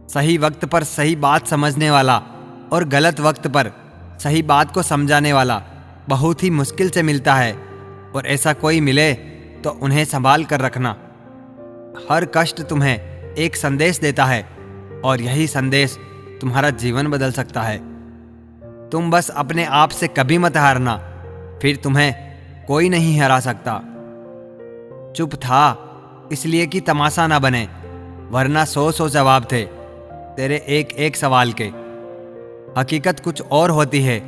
सही वक्त पर सही बात समझने वाला और गलत वक्त पर सही बात को समझाने वाला बहुत ही मुश्किल से मिलता है, और ऐसा कोई मिले तो उन्हें संभाल कर रखना। हर कष्ट तुम्हें एक संदेश देता है, और यही संदेश तुम्हारा जीवन बदल सकता है। तुम बस अपने आप से कभी मत हारना, फिर तुम्हें कोई नहीं हरा सकता। चुप था इसलिए कि तमाशा ना बने, वरना 100 जवाब थे तेरे एक एक सवाल के। हकीकत कुछ और होती है।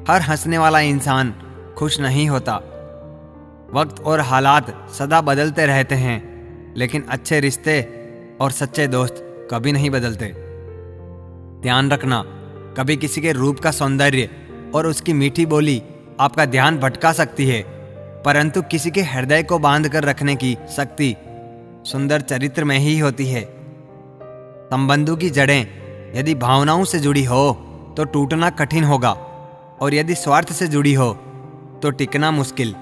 हर हंसने वाला इंसान खुश नहीं होता। वक्त और हालात सदा बदलते रहते हैं, लेकिन अच्छे रिश्ते और सच्चे दोस्त कभी नहीं बदलते। ध्यान रखना, कभी किसी के रूप का सौंदर्य और उसकी मीठी बोली आपका ध्यान भटका सकती है, परंतु किसी के हृदय को बांध कर रखने की शक्ति सुंदर चरित्र में ही होती है। संबंधों की जड़ें यदि भावनाओं से जुड़ी हो तो टूटना कठिन होगा, और यदि स्वार्थ से जुड़ी हो तो टिकना मुश्किल।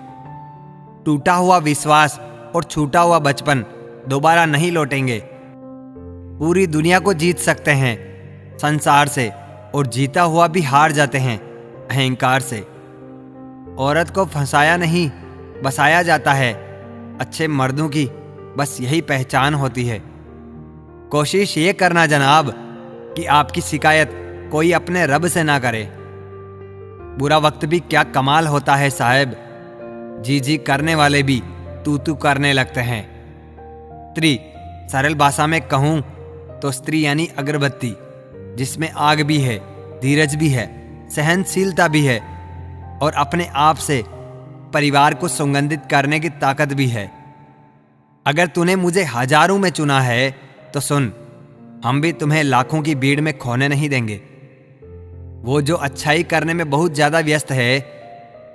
टूटा हुआ विश्वास और छूटा हुआ बचपन दोबारा नहीं लौटेंगे। पूरी दुनिया को जीत सकते हैं संसार से, और जीता हुआ भी हार जाते हैं अहंकार से। औरत को फंसाया नहीं बसाया जाता है। अच्छे मर्दों की बस यही पहचान होती है। कोशिश ये करना जनाब कि आपकी शिकायत कोई अपने रब से ना करे। बुरा वक्त भी क्या कमाल होता है साहब, जी जी करने वाले भी तू तू करने लगते हैं। स्त्री, सरल भाषा में कहूं तो स्त्री यानी अगरबत्ती, जिसमें आग भी है, धीरज भी है, सहनशीलता भी है, और अपने आप से परिवार को सुगंधित करने की ताकत भी है। अगर तूने मुझे हजारों में चुना है तो सुन, हम भी तुम्हें लाखों की भीड़ में खोने नहीं देंगे। वो जो अच्छाई करने में बहुत ज्यादा व्यस्त है,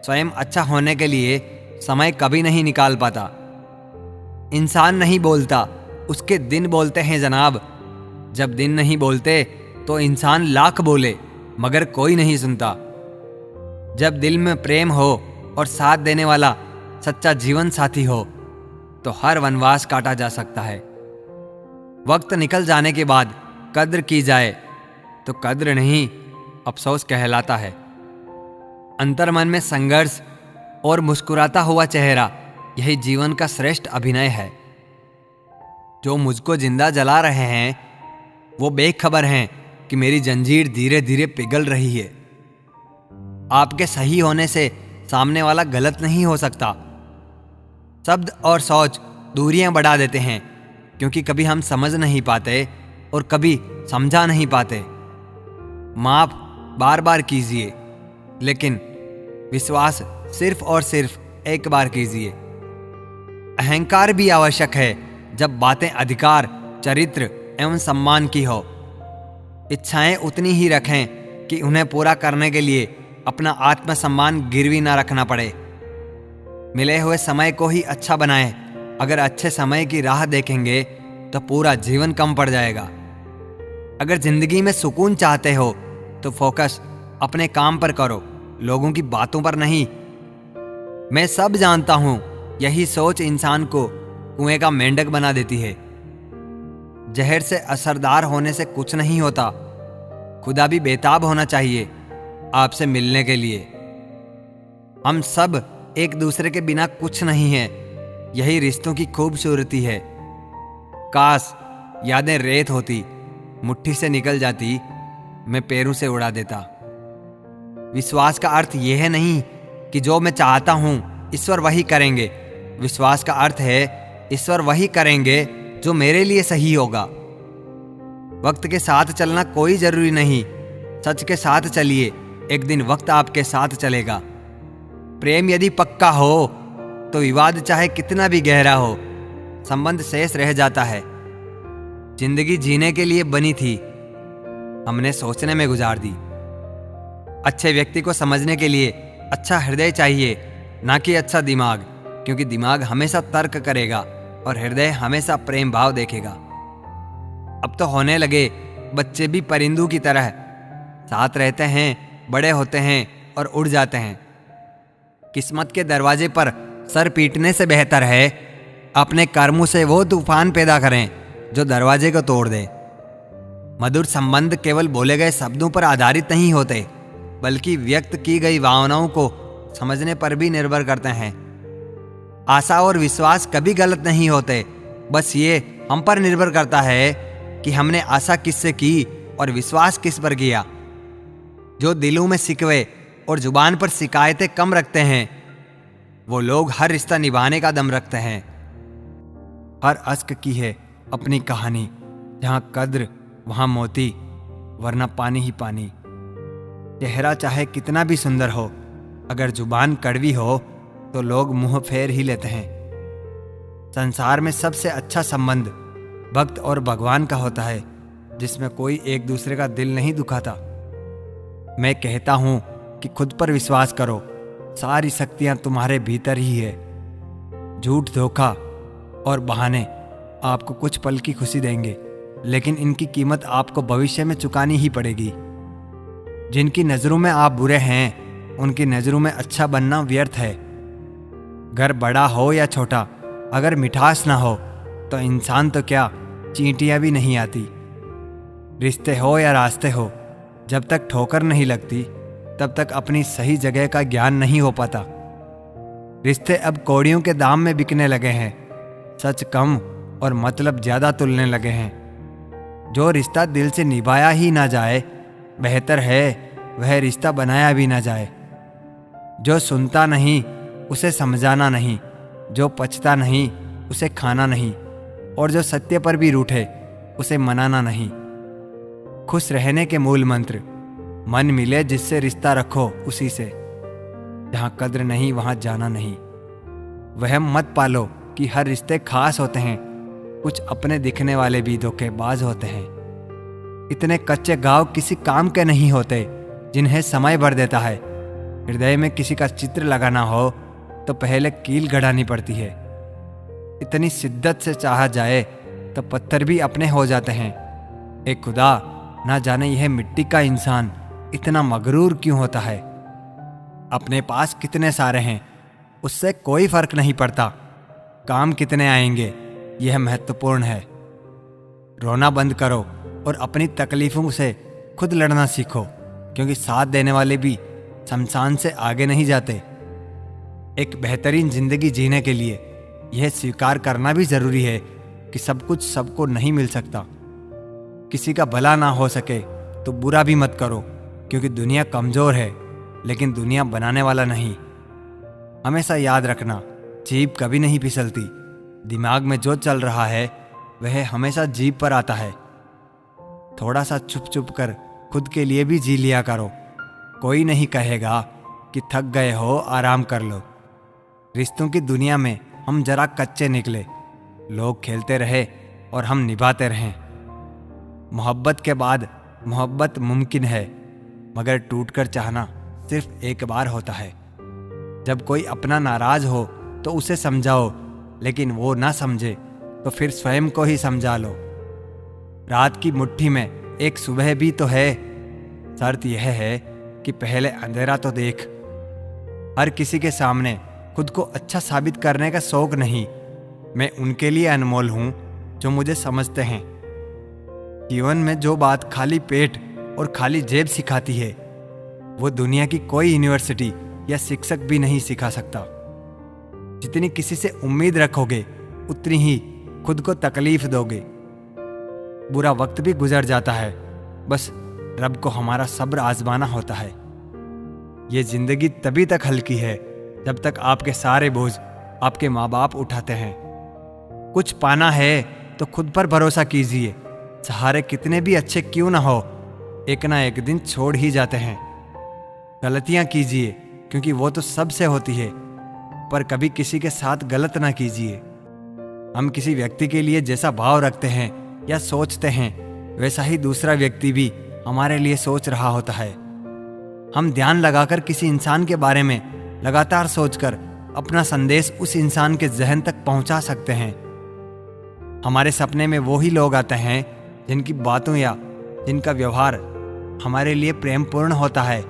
स्वयं अच्छा होने के लिए समय कभी नहीं निकाल पाता। इंसान नहीं बोलता, उसके दिन बोलते हैं जनाब। जब दिन नहीं बोलते तो इंसान लाख बोले, मगर कोई नहीं सुनता। जब दिल में प्रेम हो और साथ देने वाला सच्चा जीवन साथी हो तो हर वनवास काटा जा सकता है। वक्त निकल जाने के बाद कद्र की जाए तो कद्र नहीं, अफसोस कहलाता है। अंतर्मन में संघर्ष और मुस्कुराता हुआ चेहरा, यही जीवन का श्रेष्ठ अभिनय है। जो मुझको जिंदा जला रहे हैं वो बेखबर हैं कि मेरी जंजीर धीरे धीरे पिघल रही है। आपके सही होने से सामने वाला गलत नहीं हो सकता। शब्द और सोच दूरियां बढ़ा देते हैं, क्योंकि कभी हम समझ नहीं पाते और कभी समझा नहीं पाते। माफ बार बार कीजिए, लेकिन विश्वास सिर्फ और सिर्फ एक बार कीजिए। अहंकार भी आवश्यक है जब बातें अधिकार, चरित्र एवं सम्मान की हो। इच्छाएं उतनी ही रखें कि उन्हें पूरा करने के लिए अपना आत्मसम्मान गिरवी ना रखना पड़े। मिले हुए समय को ही अच्छा बनाएं। अगर अच्छे समय की राह देखेंगे तो पूरा जीवन कम पड़ जाएगा। अगर जिंदगी में सुकून चाहते हो तो फोकस अपने काम पर करो, लोगों की बातों पर नहीं। मैं सब जानता हूं, यही सोच इंसान को कुएं का मेंढक बना देती है। जहर से असरदार होने से कुछ नहीं होता। खुदा भी बेताब होना चाहिए आपसे मिलने के लिए। हम सब एक दूसरे के बिना कुछ नहीं है, यही रिश्तों की खूबसूरती है। काश यादें रेत होती, मुट्ठी से निकल जाती, मैं पैरों से उड़ा देता। विश्वास का अर्थ यह है नहीं कि जो मैं चाहता हूं ईश्वर वही करेंगे। विश्वास का अर्थ है ईश्वर वही करेंगे जो मेरे लिए सही होगा। वक्त के साथ चलना कोई जरूरी नहीं, सच के साथ चलिए, एक दिन वक्त आपके साथ चलेगा। प्रेम यदि पक्का हो तो विवाद चाहे कितना भी गहरा हो, संबंध शेष रह जाता है। जिंदगी जीने के लिए बनी थी, हमने सोचने में गुजार दी। अच्छे व्यक्ति को समझने के लिए अच्छा हृदय चाहिए, ना कि अच्छा दिमाग, क्योंकि दिमाग हमेशा तर्क करेगा और हृदय हमेशा प्रेम भाव देखेगा। अब तो होने लगे बच्चे भी परिंदों की तरह, साथ रहते हैं, बड़े होते हैं और उड़ जाते हैं। किस्मत के दरवाजे पर सर पीटने से बेहतर है अपने कर्मों से वो तूफान पैदा करें जो दरवाजे को तोड़ दे। मधुर संबंध केवल बोले गए शब्दों पर आधारित नहीं होते, बल्कि व्यक्त की गई भावनाओं को समझने पर भी निर्भर करते हैं। आशा और विश्वास कभी गलत नहीं होते, बस ये हम पर निर्भर करता है कि हमने आशा किससे की और विश्वास किस पर किया। जो दिलों में शिकवे और जुबान पर शिकायतें कम रखते हैं, वो लोग हर रिश्ता निभाने का दम रखते हैं। हर अश्क की है अपनी कहानी, जहाँ कद्र वहाँ मोती, वरना पानी ही पानी। चेहरा चाहे कितना भी सुंदर हो, अगर जुबान कड़वी हो तो लोग मुंह फेर ही लेते हैं। संसार में सबसे अच्छा संबंध भक्त और भगवान का होता है, जिसमें कोई एक दूसरे का दिल नहीं दुखाता। मैं कहता हूं कि खुद पर विश्वास करो, सारी शक्तियां तुम्हारे भीतर ही है। झूठ, धोखा और बहाने आपको कुछ पल की खुशी देंगे, लेकिन इनकी कीमत आपको भविष्य में चुकानी ही पड़ेगी। जिनकी नज़रों में आप बुरे हैं, उनकी नज़रों में अच्छा बनना व्यर्थ है। घर बड़ा हो या छोटा, अगर मिठास ना हो तो इंसान तो क्या, चींटियां भी नहीं आती। रिश्ते हो या रास्ते हो, जब तक ठोकर नहीं लगती तब तक अपनी सही जगह का ज्ञान नहीं हो पाता। रिश्ते अब कौड़ियों के दाम में बिकने लगे हैं, सच कम और मतलब ज़्यादा तुलने लगे हैं। जो रिश्ता दिल से निभाया ही ना जाए, बेहतर है वह रिश्ता बनाया भी ना जाए। जो सुनता नहीं उसे समझाना नहीं, जो पचता नहीं उसे खाना नहीं, और जो सत्य पर भी रूठे उसे मनाना नहीं। खुश रहने के मूल मंत्र, मन मिले जिससे रिश्ता रखो उसी से। जहाँ कद्र नहीं वहाँ जाना नहीं। वहम मत पालो कि हर रिश्ते खास होते हैं, कुछ अपने दिखने वाले भी धोखेबाज होते हैं। इतने कच्चे घाव किसी काम के नहीं होते जिन्हें समय भर देता है। हृदय में किसी का चित्र लगाना हो तो पहले कील गढ़ानी पड़ती है। इतनी शिद्दत से चाहा जाए तो पत्थर भी अपने हो जाते हैं। एक खुदा ना जाने यह मिट्टी का इंसान इतना मगरूर क्यों होता है। अपने पास कितने सारे हैं उससे कोई फर्क नहीं पड़ता, काम कितने आएंगे यह महत्वपूर्ण है। रोना बंद करो और अपनी तकलीफों से खुद लड़ना सीखो, क्योंकि साथ देने वाले भी शमशान से आगे नहीं जाते। एक बेहतरीन जिंदगी जीने के लिए यह स्वीकार करना भी जरूरी है कि सब कुछ सबको नहीं मिल सकता। किसी का भला ना हो सके तो बुरा भी मत करो, क्योंकि दुनिया कमजोर है लेकिन दुनिया बनाने वाला नहीं। हमेशा याद रखना, जीभ कभी नहीं फिसलती। दिमाग में जो चल रहा है वह हमेशा जीभ पर आता है। थोड़ा सा चुप चुप कर खुद के लिए भी जी लिया करो। कोई नहीं कहेगा कि थक गए हो, आराम कर लो। रिश्तों की दुनिया में हम जरा कच्चे निकले। लोग खेलते रहे और हम निभाते रहें। मोहब्बत के बाद मोहब्बत मुमकिन है, मगर टूटकर चाहना सिर्फ एक बार होता है। जब कोई अपना नाराज हो तो उसे समझाओ, लेकिन वो ना समझे तो फिर स्वयं को ही समझा लो। रात की मुट्ठी में एक सुबह भी तो है। शर्त यह है कि पहले अंधेरा तो देख। हर किसी के सामने खुद को अच्छा साबित करने का शौक नहीं। मैं उनके लिए अनमोल हूं जो मुझे समझते हैं। जीवन में जो बात खाली पेट और खाली जेब सिखाती है, वो दुनिया की कोई यूनिवर्सिटी या शिक्षक भी नहीं सिखा सकता। जितनी किसी से उम्मीद रखोगे उतनी ही खुद को तकलीफ दोगे। बुरा वक्त भी गुजर जाता है, बस रब को हमारा सब्र आजमाना होता है। ये जिंदगी तभी तक हल्की है जब तक आपके सारे बोझ आपके माँ बाप उठाते हैं। कुछ पाना है तो खुद पर भरोसा कीजिए। सहारे कितने भी अच्छे क्यों ना हो, एक ना एक दिन छोड़ ही जाते हैं। गलतियां कीजिए क्योंकि वो तो सबसे होती है, पर कभी किसी के साथ गलत ना कीजिए। हम किसी व्यक्ति के लिए जैसा भाव रखते हैं या सोचते हैं, वैसा ही दूसरा व्यक्ति भी हमारे लिए सोच रहा होता है। हम ध्यान लगाकर किसी इंसान के बारे में लगातार सोचकर अपना संदेश उस इंसान के जहन तक पहुंचा सकते हैं। हमारे सपने में वो ही लोग आते हैं जिनकी बातों या जिनका व्यवहार हमारे लिए प्रेमपूर्ण होता है।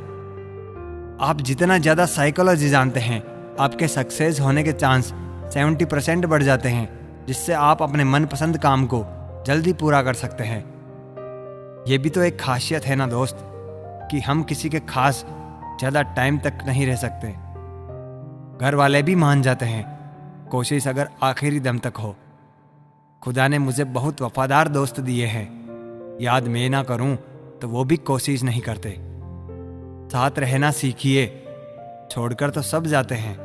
आप जितना ज़्यादा साइकोलॉजी जानते हैं, आपके सक्सेस होने के चांस 70% बढ़ जाते हैं, जिससे आप अपने मनपसंद काम को जल्दी पूरा कर सकते हैं। ये भी तो एक खासियत है ना दोस्त, कि हम किसी के खास ज़्यादा टाइम तक नहीं रह सकते। घर वाले भी मान जाते हैं, कोशिश अगर आखिरी दम तक हो। खुदा ने मुझे बहुत वफादार दोस्त दिए हैं, याद मैं ना करूं तो वो भी कोशिश नहीं करते। साथ रहना सीखिए, छोड़कर तो सब जाते हैं।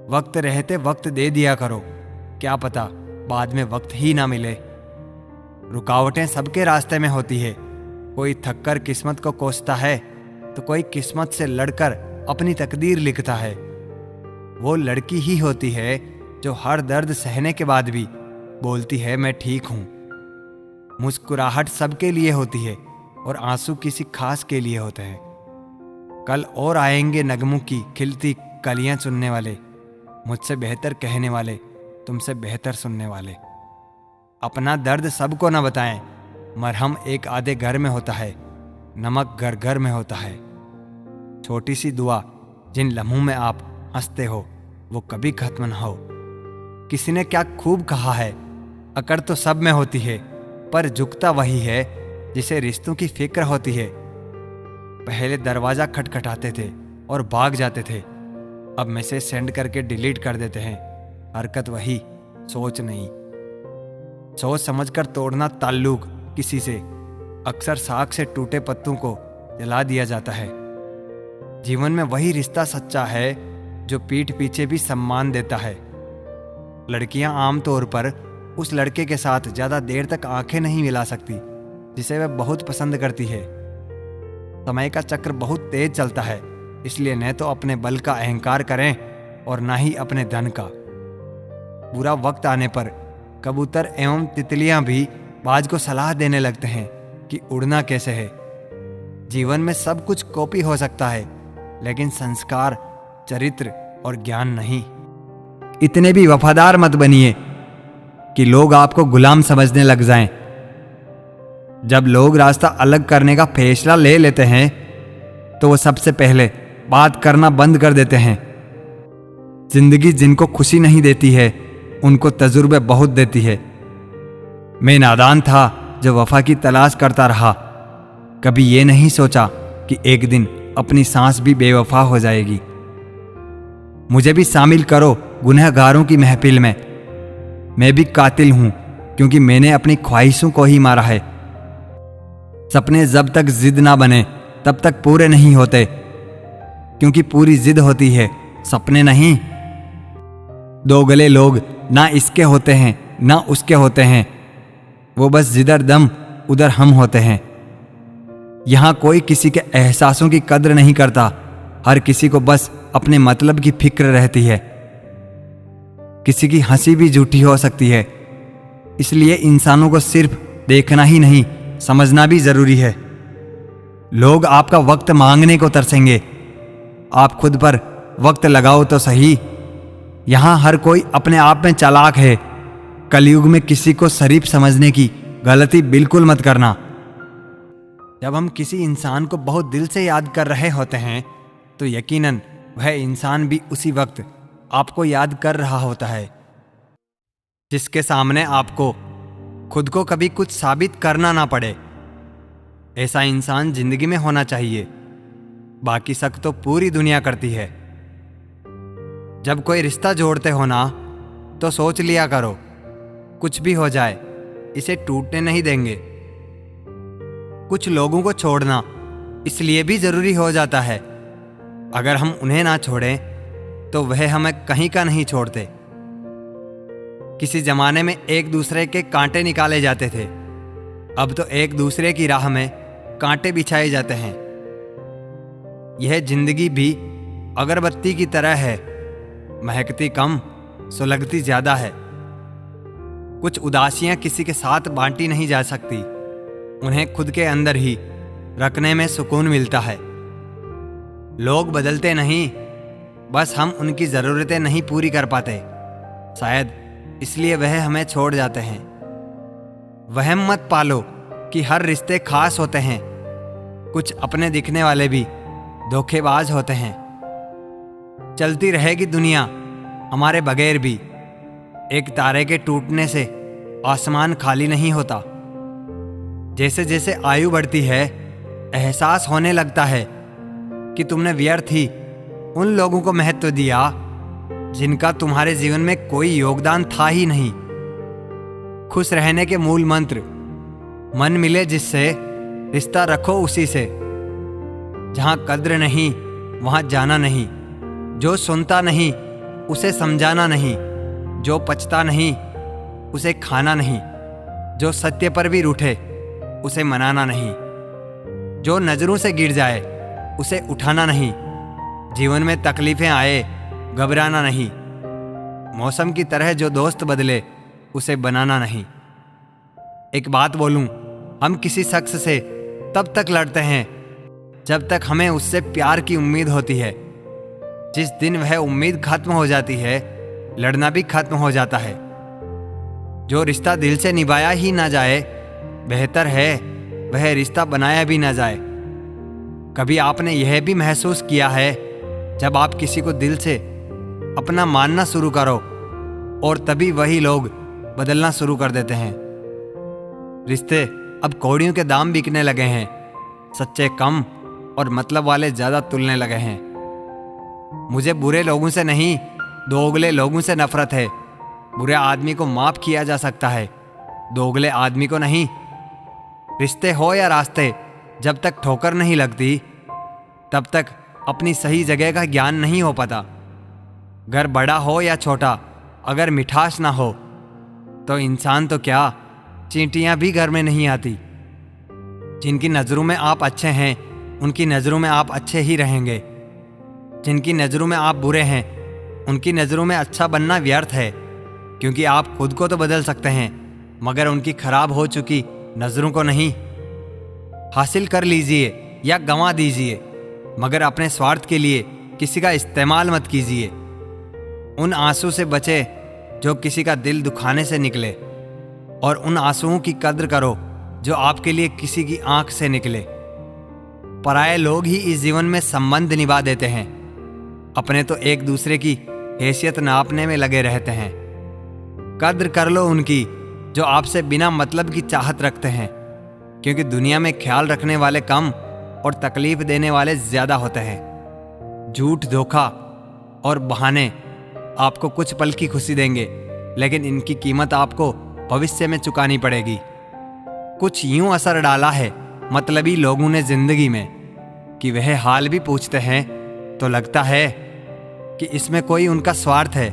वक्त रहते वक्त दे दिया करो, क्या पता बाद में वक्त ही ना मिले। रुकावटें सबके रास्ते में होती है, कोई थककर किस्मत को कोसता है तो कोई किस्मत से लड़कर अपनी तकदीर लिखता है। वो लड़की ही होती है जो हर दर्द सहने के बाद भी बोलती है मैं ठीक हूं। मुस्कुराहट सबके लिए होती है और आंसू किसी खास के लिए होते हैं। कल और आएंगे नगमों की खिलती कलियां चुनने वाले, मुझसे बेहतर कहने वाले, तुमसे बेहतर सुनने वाले। अपना दर्द सबको न बताएं, मरहम एक आधे घर में होता है, नमक घर घर में होता है। छोटी सी दुआ, जिन लम्हों में आप हंसते हो वो कभी खत्म न हो। किसी ने क्या खूब कहा है, अकड़ तो सब में होती है, पर झुकता वही है जिसे रिश्तों की फिक्र होती है। पहले दरवाजा खटखटाते थे और भाग जाते थे, अब मैसेज सेंड करके डिलीट कर देते हैं। हरकत वही, सोच नहीं। सोच समझकर तोड़ना ताल्लुक किसी से, अक्सर साख से टूटे पत्तों को जला दिया जाता है। जीवन में वही रिश्ता सच्चा है जो पीठ पीछे भी सम्मान देता है। लड़कियां आमतौर पर उस लड़के के साथ ज्यादा देर तक आंखें नहीं मिला सकती जिसे वह बहुत पसंद करती है। समय का चक्र बहुत तेज चलता है, इसलिए न तो अपने बल का अहंकार करें और ना ही अपने धन का। बुरा वक्त आने पर कबूतर एवं तितलियां भी बाज को सलाह देने लगते हैं कि उड़ना कैसे है। जीवन में सब कुछ कॉपी हो सकता है, लेकिन संस्कार, चरित्र और ज्ञान नहीं। इतने भी वफादार मत बनिए कि लोग आपको गुलाम समझने लग जाएं। जब लोग रास्ता अलग करने का फैसला ले लेते हैं तो वो सबसे पहले बात करना बंद कर देते हैं। जिंदगी जिनको खुशी नहीं देती है उनको तजुर्बे बहुत देती है। मैं नादान था जो वफा की तलाश करता रहा, कभी ये नहीं सोचा कि एक दिन अपनी सांस भी बेवफा हो जाएगी। मुझे भी शामिल करो गुनहगारों की महफिल में। मैं भी कातिल हूं क्योंकि मैंने अपनी ख्वाहिशों को ही मारा है। सपने जब तक जिद ना बने तब तक पूरे नहीं होते, क्योंकि पूरी जिद होती है, सपने नहीं। दोगले लोग ना इसके होते हैं ना उसके होते हैं, वो बस जिधर दम उधर हम होते हैं। यहां कोई किसी के एहसासों की कद्र नहीं करता, हर किसी को बस अपने मतलब की फिक्र रहती है। किसी की हंसी भी झूठी हो सकती है, इसलिए इंसानों को सिर्फ देखना ही नहीं समझना भी जरूरी है। लोग आपका वक्त मांगने को तरसेंगे, आप खुद पर वक्त लगाओ तो सही। यहां हर कोई अपने आप में चालाक है। कलयुग में किसी को शरीफ समझने की गलती बिल्कुल मत करना। जब हम किसी इंसान को बहुत दिल से याद कर रहे होते हैं तो यकीनन वह इंसान भी उसी वक्त आपको याद कर रहा होता है। जिसके सामने आपको खुद को कभी कुछ साबित करना ना पड़े, ऐसा इंसान जिंदगी में होना चाहिए। बाकी शक तो पूरी दुनिया करती है। जब कोई रिश्ता जोड़ते हो ना तो सोच लिया करो, कुछ भी हो जाए इसे टूटने नहीं देंगे। कुछ लोगों को छोड़ना इसलिए भी जरूरी हो जाता है, अगर हम उन्हें ना छोड़ें तो वह हमें कहीं का नहीं छोड़ते। किसी जमाने में एक दूसरे के कांटे निकाले जाते थे, अब तो एक दूसरे की राह में कांटे बिछाए जाते हैं। यह जिंदगी भी अगरबत्ती की तरह है, महकती कम सुलगती ज्यादा है। कुछ उदासियां किसी के साथ बांटी नहीं जा सकती, उन्हें खुद के अंदर ही रखने में सुकून मिलता है। लोग बदलते नहीं, बस हम उनकी ज़रूरतें नहीं पूरी कर पाते, शायद इसलिए वह हमें छोड़ जाते हैं। वहम मत पालो कि हर रिश्ते खास होते हैं, कुछ अपने दिखने वाले भी धोखेबाज होते हैं। चलती रहेगी दुनिया हमारे बगैर भी, एक तारे के टूटने से आसमान खाली नहीं होता। जैसे जैसे आयु बढ़ती है एहसास होने लगता है कि तुमने व्यर्थ ही उन लोगों को महत्व दिया जिनका तुम्हारे जीवन में कोई योगदान था ही नहीं। खुश रहने के मूल मंत्र, मन मिले जिससे रिश्ता रखो उसी से। जहां कद्र नहीं वहां जाना नहीं, जो सुनता नहीं उसे समझाना नहीं, जो पचता नहीं उसे खाना नहीं, जो सत्य पर भी रूठे उसे मनाना नहीं, जो नजरों से गिर जाए उसे उठाना नहीं, जीवन में तकलीफें आए घबराना नहीं, मौसम की तरह जो दोस्त बदले उसे बनाना नहीं। एक बात बोलूं, हम किसी शख्स से तब तक लड़ते हैं जब तक हमें उससे प्यार की उम्मीद होती है। जिस दिन वह उम्मीद खत्म हो जाती है, लड़ना भी खत्म हो जाता है। जो रिश्ता दिल से निभाया ही ना जाए, बेहतर है वह रिश्ता बनाया भी ना जाए। कभी आपने यह भी महसूस किया है, जब आप किसी को दिल से अपना मानना शुरू करो और तभी वही लोग बदलना शुरू कर देते हैं। रिश्ते अब कौड़ियों के दाम बिकने लगे हैं, सच्चे कम और मतलब वाले ज़्यादा तुलने लगे हैं। मुझे बुरे लोगों से नहीं, दोगले लोगों से नफरत है। बुरे आदमी को माफ किया जा सकता है, दोगले आदमी को नहीं। रिश्ते हो या रास्ते, जब तक ठोकर नहीं लगती तब तक अपनी सही जगह का ज्ञान नहीं हो पाता। घर बड़ा हो या छोटा, अगर मिठास ना हो तो इंसान तो क्या, चींटियां भी घर में नहीं आती। जिनकी नज़रों में आप अच्छे हैं उनकी नज़रों में आप अच्छे ही रहेंगे। जिनकी नज़रों में आप बुरे हैं उनकी नज़रों में अच्छा बनना व्यर्थ है, क्योंकि आप खुद को तो बदल सकते हैं मगर उनकी खराब हो चुकी नज़रों को नहीं। हासिल कर लीजिए या गंवा दीजिए, मगर अपने स्वार्थ के लिए किसी का इस्तेमाल मत कीजिए। उन आंसू से बचे जो किसी का दिल दुखाने से निकले, और उन आंसुओं की कद्र करो जो आपके लिए किसी की आंख से निकले। पराये लोग ही इस जीवन में संबंध निभा देते हैं, अपने तो एक दूसरे की हैसियत नापने में लगे रहते हैं। कद्र कर लो उनकी जो आपसे बिना मतलब की चाहत रखते हैं, क्योंकि दुनिया में ख्याल रखने वाले कम और तकलीफ देने वाले ज्यादा होते हैं। झूठ, धोखा और बहाने आपको कुछ पल की खुशी देंगे, लेकिन इनकी कीमत आपको भविष्य में चुकानी पड़ेगी। कुछ यूं असर डाला है मतलबी लोगों ने जिंदगी में कि वह हाल भी पूछते हैं तो लगता है कि इसमें कोई उनका स्वार्थ है।